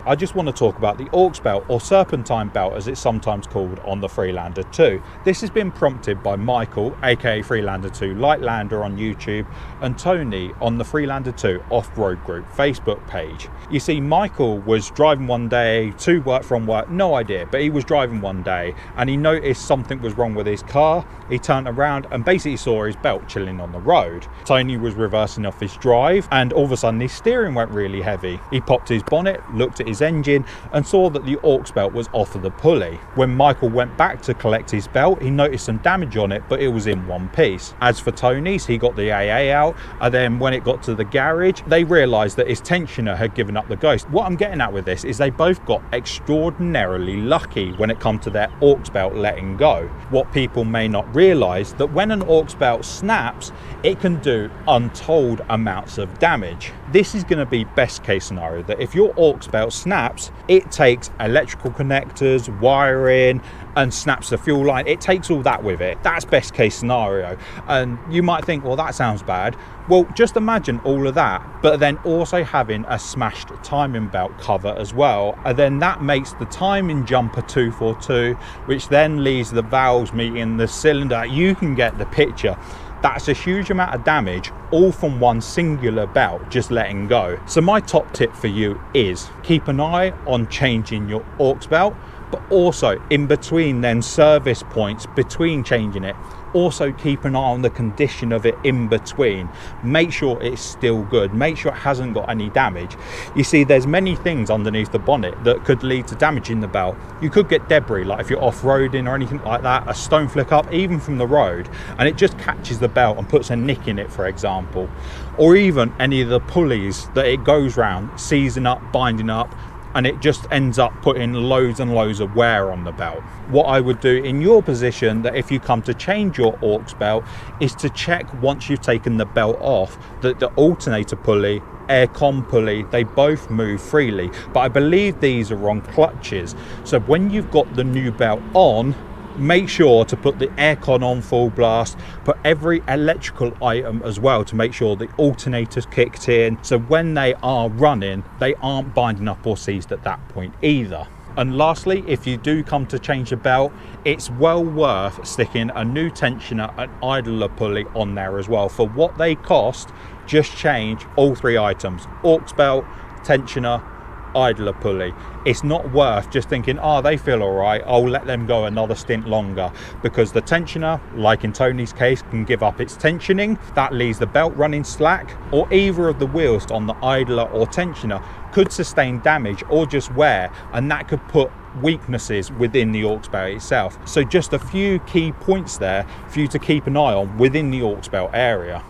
I just want to talk about the aux belt, or Serpentine belt as it's sometimes called, on the Freelander 2. This has been prompted by Michael, aka Freelander 2 Lightlander on YouTube, and Tony on the Freelander 2 Off-Road Group Facebook page. You see, Michael was driving one day to work from work, no idea, but he was driving one day and he noticed something was wrong with his car. He turned around and basically saw his belt chilling on the road. Tony was reversing off his drive and all of a sudden his steering went really heavy. He popped his bonnet, looked at his engine and saw that the aux belt was off of the pulley. When Michael went back to collect his belt, he noticed some damage on it, but it was in one piece. As for Tony's, he got the AA out, and then when it got to the garage, they realised that his tensioner had given up the ghost. What I'm getting at with this is they both got extraordinarily lucky when it comes to their aux belt letting go. What people may not realise, that when an aux belt snaps, it can do untold amounts of damage. This is going to be best case scenario, that if your aux belt snaps, it takes electrical connectors, wiring, and snaps the fuel line. It takes all that with it. That's best case scenario. And you might think, well, that sounds bad. Well, just imagine all of that, but then also having a smashed timing belt cover as well. And then that makes the timing jumper 242, which then leaves the valves meeting the cylinder. You can get the picture. That's a huge amount of damage, all from one singular belt just letting go. So my top tip for you is keep an eye on changing your aux belt, but also in between then service points between changing it, also keep an eye on the condition of it in between. Make sure it's still good, make sure it hasn't got any damage. You see, there's many things underneath the bonnet that could lead to damaging the belt. You could get debris, like if you're off-roading or anything like that, a stone flick up even from the road, and it just catches the belt and puts a nick in it, for example. Or even any of the pulleys that it goes round, seizing up, binding up, and it just ends up putting loads and loads of wear on the belt. What I would do in your position, that if you come to change your aux belt, is to check once you've taken the belt off that the alternator pulley, aircon pulley, they both move freely. But I believe these are on clutches. So when you've got the new belt on, make sure to put the aircon on full blast, put every electrical item as well to make sure the alternator's kicked in, so when they are running they aren't binding up or seized at that point either. And lastly, if you do come to change the belt, it's well worth sticking a new tensioner and idler pulley on there as well. For what they cost, just change all three items: aux belt, tensioner, idler pulley. It's not worth just thinking, oh, they feel all right, I'll let them go another stint longer, because the tensioner, like in Tony's case, can give up its tensioning. That leaves the belt running slack, or either of the wheels on the idler or tensioner could sustain damage or just wear, and that could put weaknesses within the aux belt itself. So just a few key points there for you to keep an eye on within the aux belt area.